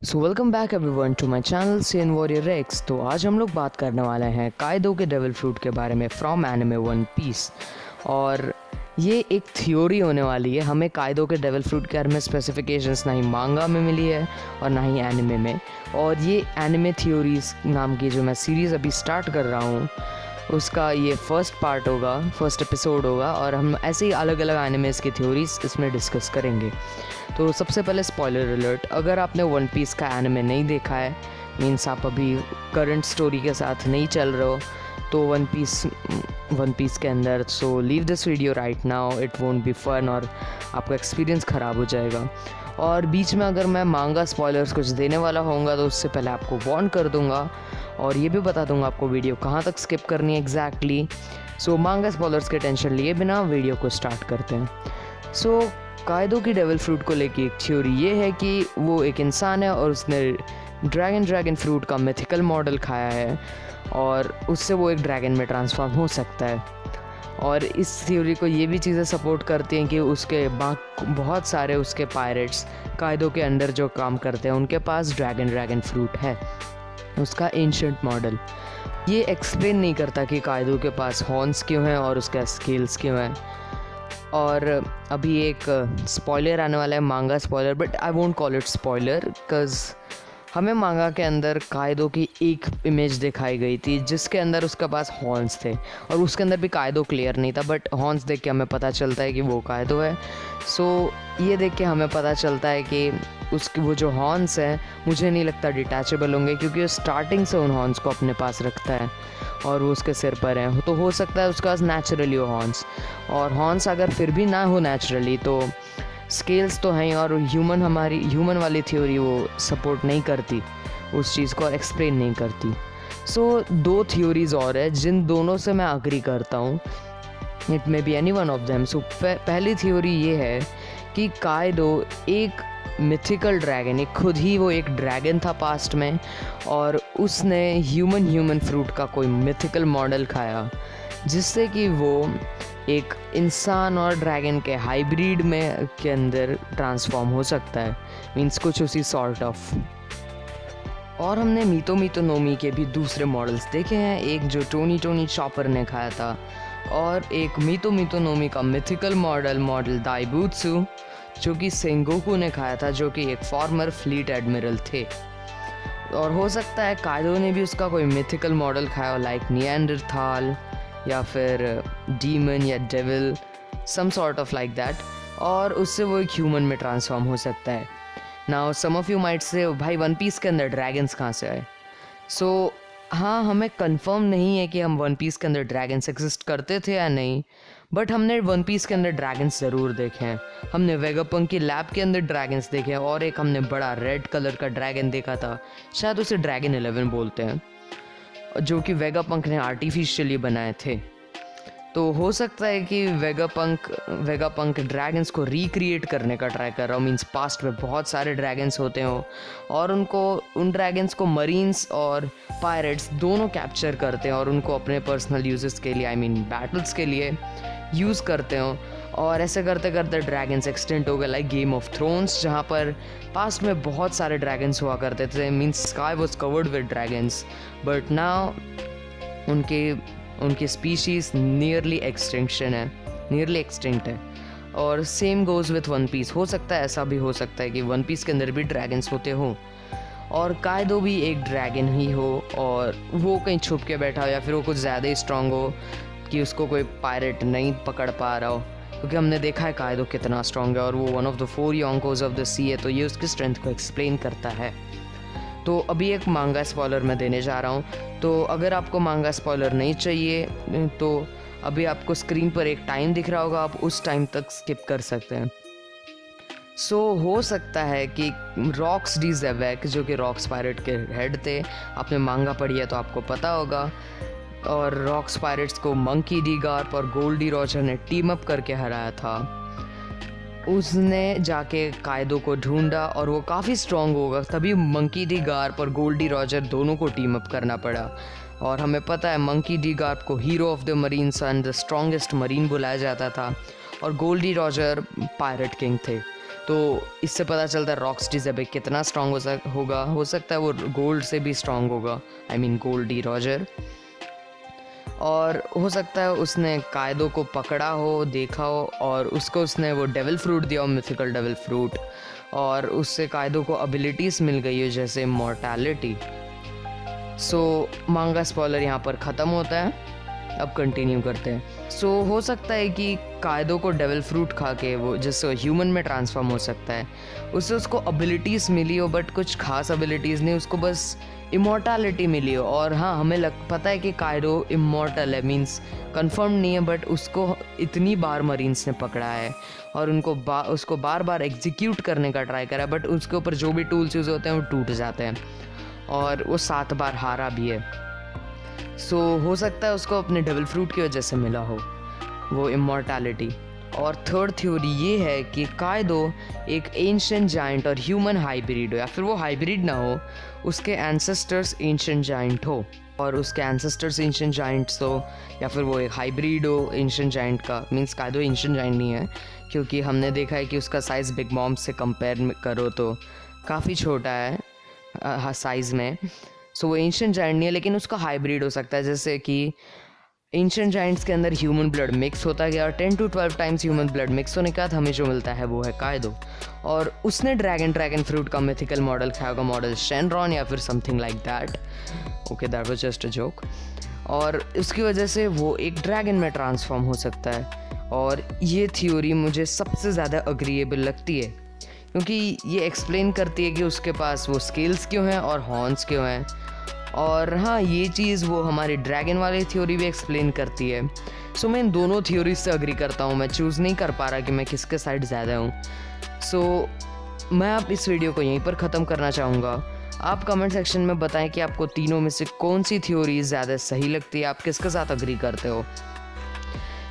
So welcome back everyone to my channel Sen Warrior X. तो आज हम लोग बात करने वाले हैं कायदो के डेविल फ्रूट के बारे में फ्रॉम एनिमे वन पीस। और ये एक थ्योरी होने वाली है। हमें कायदो के डेविल फ्रूट के बारे में स्पेसिफिकेशंस ना ही मांगा में मिली है और ना ही एनिमे में। और ये एनिमे थ्योरीज नाम की जो मैं सीरीज़ अभी स्टार्ट कर रहा हूँ उसका ये फर्स्ट पार्ट होगा, फर्स्ट एपिसोड होगा। और हम ऐसे ही अलग अलग एनिमेस की थ्योरीज इसमें डिस्कस करेंगे। तो सबसे पहले स्पॉइलर अलर्ट, अगर आपने वन पीस का एनिमे नहीं देखा है, मीन्स आप अभी करंट स्टोरी के साथ नहीं चल रहे हो, तो वन पीस के अंदर so leave this video right now, it won't be fun और आपका एक्सपीरियंस ख़राब हो जाएगा। और बीच में अगर मैं मांगा स्पॉयलर्स कुछ देने वाला होऊंगा तो उससे पहले आपको वार्न कर दूंगा और ये भी बता दूंगा आपको वीडियो कहाँ तक स्किप करनी है एग्जैक्टली। सो मांगा स्पॉयलर्स के टेंशन लिए बिना वीडियो को स्टार्ट करते हैं। सो कायदो की डेविल फ्रूट को लेके एक थ्योरी ये है कि वो एक इंसान है और उसने ड्रैगन फ्रूट का मिथिकल मॉडल खाया है और उससे वो एक ड्रैगन में ट्रांसफॉर्म हो सकता है। और इस थ्योरी को ये भी चीज़ें सपोर्ट करती हैं कि उसके बहुत सारे उसके पायरेट्स कायदो के अंडर जो काम करते हैं उनके पास ड्रैगन फ्रूट है, उसका एंशिएंट मॉडल। ये एक्सप्लेन नहीं करता कि कायदो के पास हॉर्न्स क्यों हैं और उसका स्केल्स क्यों हैं। और अभी एक स्पॉइलर आने वाला है, मांगा spoiler, but I won't call it spoiler because हमें मांगा के अंदर कायदो की एक इमेज दिखाई गई थी जिसके अंदर उसके पास हॉर्न्स थे और उसके अंदर भी कायदो क्लियर नहीं था, बट हॉर्न्स देख के हमें पता चलता है कि वो कायदो है। सो ये देख के हमें पता चलता है कि उसकी वो जो हॉर्न्स हैं मुझे नहीं लगता डिटैचेबल होंगे, क्योंकि वो स्टार्टिंग से उन हॉर्न्स को अपने पास रखता है और वो उसके सिर पर हैं। तो हो सकता है उसके पास नेचुरली हो हॉर्न्स, और हॉर्न्स अगर फिर भी ना हो नेचुरली तो स्केल्स तो हैं। और हमारी ह्यूमन वाली थ्योरी वो सपोर्ट नहीं करती उस चीज़ को और एक्सप्लेन नहीं करती। सो दो थ्योरीज और है जिन दोनों से मैं अग्री करता हूँ, it may be any one of them. So पहली थ्योरी ये है कि कायदो एक मिथिकल ड्रैगन, एक खुद ही वो एक ड्रैगन था पास्ट में और उसने ह्यूमन फ्रूट का कोई मिथिकल मॉडल खाया जिससे कि वो एक इंसान और ड्रैगन के हाइब्रिड में के अंदर ट्रांसफॉर्म हो सकता है, मीन्स कुछ उसी सॉर्ट ऑफ। और हमने मीतो नोमी के भी दूसरे मॉडल्स देखे हैं, एक जो टोनी चॉपर ने खाया था और एक मीतो नोमी का मिथिकल मॉडल दाइबुत्सु जो कि सेंगोकू ने खाया था, जो कि एक फॉर्मर फ्लीट एडमिरल थे। और हो सकता है कायदो ने भी उसका कोई मिथिकल मॉडल खाया हो, लाइक निएंडरथाल या फिर डीमन या devil, some sort of like that, और उससे वो एक ह्यूमन में ट्रांसफॉर्म हो सकता है। Now some of you might say भाई वन पीस के अंदर ड्रैगन्स कहाँ से आए। सो हाँ, हमें कंफर्म नहीं है कि हम वन पीस के अंदर ड्रैगन्स एग्जिस्ट करते थे या नहीं, बट हमने वन पीस के अंदर ड्रैगन्स ज़रूर देखे हैं। हमने वेगापंक की लैब के अंदर ड्रैगन्स देखे हैं और एक हमने बड़ा रेड कलर का ड्रैगन देखा था, शायद उसे ड्रैगन 11 बोलते हैं, जो कि वेगापंक ने आर्टिफिशियली बनाए थे। तो हो सकता है कि वेगापंक ड्रैगन्स को रिक्रिएट करने का ट्राई कर रहा हूँ, मीन्स पास्ट में बहुत सारे ड्रैगन्स होते हो और उन ड्रैगन्स को मरीन्स और पायरेट्स दोनों कैप्चर करते हैं और उनको अपने पर्सनल यूजेस के लिए, आई मीन बैटल्स के लिए यूज़ करते हो। और ऐसे करते करते ड्रैगन्स एक्सटेंट हो गए, लाइक गेम ऑफ थ्रोन्स, जहाँ पर पास्ट में बहुत सारे ड्रैगन्स हुआ करते थे, means sky was covered with dragons, but now उनकी स्पीशीज़ नियरली एक्सटिंक्ट है। और same goes with One Piece. हो सकता है ऐसा भी हो सकता है कि वन पीस के अंदर भी ड्रैगन्स होते हो और कायदो भी एक ड्रैगन ही हो और वो कहीं छुप के बैठा हो या फिर वो कुछ ज़्यादा ही स्ट्रांग हो कि उसको कोई पायरेट नहीं पकड़ पा रहा हो, क्योंकि हमने देखा है कायदो कितना स्ट्रांग है और वो वन ऑफ द 4 योंकोज ऑफ द सी है, तो ये उसकी स्ट्रेंथ को एक्सप्लेन करता है। तो अभी एक मांगा स्पॉइलर मैं देने जा रहा हूँ, तो अगर आपको मांगा स्पॉइलर नहीं चाहिए तो अभी आपको स्क्रीन पर एक टाइम दिख रहा होगा, आप उस टाइम तक स्किप कर सकते हैं। सो हो सकता है कि रॉक्स डी ज़ेबेक, जो कि रॉक्स पायरेट के हेड थे, आपने मांगा पढ़ी है तो आपको पता होगा, और रॉक्स पायरेट्स को मंकी डी गार्प और गोल्डी रॉजर ने टीम अप करके हराया था। उसने जाके कायदो को ढूंढा और वो काफ़ी स्ट्रॉन्ग होगा, तभी मंकी डी गार्प और गोल्डी रॉजर दोनों को टीम अप करना पड़ा। और हमें पता है मंकी डी गार्प को hero of the marine son, the strongest marine बुलाया जाता था, और गोल्डी रॉजर पायरेट किंग थे। तो इससे पता चलता है रॉकस्टी ज़ेबेक कितना स्ट्रॉन्ग होगा। हो सकता है वो गोल्ड से भी स्ट्रॉन्ग होगा, आई मीन गोल्डी रॉजर। और हो सकता है उसने कायदो को पकड़ा हो, देखा हो, और उसने वो डेविल फ्रूट दिया हो, मिथिकल डेविल फ्रूट, और उससे कायदो को एबिलिटीज़ मिल गई हो जैसे इमॉर्टैलिटी। सो मांगा स्पॉइलर यहाँ पर ख़त्म होता है। अब कंटिन्यू करते हैं। सो हो सकता है कि कायदो को डेविल फ्रूट खा के वो जिससे ह्यूमन में ट्रांसफॉर्म हो सकता है, उससे उसको एबिलिटीज़ मिली हो, बट कुछ खास एबिलिटीज़ नहीं, उसको बस इमॉर्टैलिटी मिली हो। और हाँ, हमें पता है कि कायदो इमॉर्टल है, मींस कंफर्म नहीं है, बट उसको इतनी बार मरीन्स ने पकड़ा है और उसको बार बार एग्जीक्यूट करने का ट्राई करा है, बट उसके ऊपर जो भी टूल्स यूज़ होते हैं वो टूट जाते हैं, और वो 7 बार हारा भी है। सो हो सकता है उसको अपने डेविल फ्रूट की वजह से मिला हो वो इमॉर्टैलिटी। और थर्ड थ्योरी ये है कि कायदो एक एंशिएंट जायंट और ह्यूमन हाइब्रिड हो, या फिर वो हाइब्रिड ना हो, उसके एंसेस्टर्स एंशिएंट जायंट हो, और उसके एंसेस्टर्स एंशिएंट जायंट्स हो, या फिर वो एक हाइब्रिड हो एंशिएंट जायंट का। मीन्स कायदो एंशिएंट जायंट नहीं है, क्योंकि हमने देखा है कि उसका साइज़ बिग मॉम से कंपेयर करो तो काफ़ी छोटा है साइज़ में। सो वो एंशिएंट जायंट नहीं है, लेकिन उसका हाइब्रिड हो सकता है। जैसे कि एंशिएंट जायंट्स के अंदर ह्यूमन ब्लड मिक्स होता गया, और 10 to 12 times human blood mix होने के बाद हमें जो मिलता है वो है कायदो। और उसने ड्रैगन फ्रूट का मिथिकल मॉडल खाया होगा, मॉडल शेनरॉन या फिर something like that. Okay, that was just a joke. और उसकी वजह से वो एक ड्रैगन में ट्रांसफॉर्म हो सकता है। और ये थ्योरी मुझे सबसे ज़्यादा अग्रीएबल लगती है, क्योंकि ये एक्सप्लेन करती है कि उसके पास वो स्केल्स क्यों हैं और हॉर्न्स क्यों हैं। और हाँ, ये चीज़ वो हमारी ड्रैगन वाली थ्योरी भी एक्सप्लेन करती है। सो मैं इन दोनों थ्योरीज से अग्री करता हूँ। मैं चूज़ नहीं कर पा रहा कि मैं किसके साइड ज़्यादा हूँ। सो मैं अब इस वीडियो को यहीं पर ख़त्म करना चाहूँगा। आप कमेंट सेक्शन में बताएं कि आपको तीनों में से कौन सी थ्योरी ज़्यादा सही लगती है, आप किसके साथ अग्री करते हो।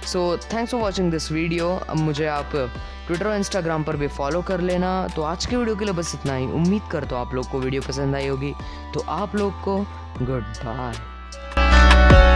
So thanks for watching this video. अब मुझे आप ट्विटर और इंस्टाग्राम पर भी फॉलो कर लेना। तो आज के वीडियो के लिए बस इतना ही। उम्मीद करता हूँ आप लोग को वीडियो पसंद आई होगी। तो आप लोग को गुड बाय।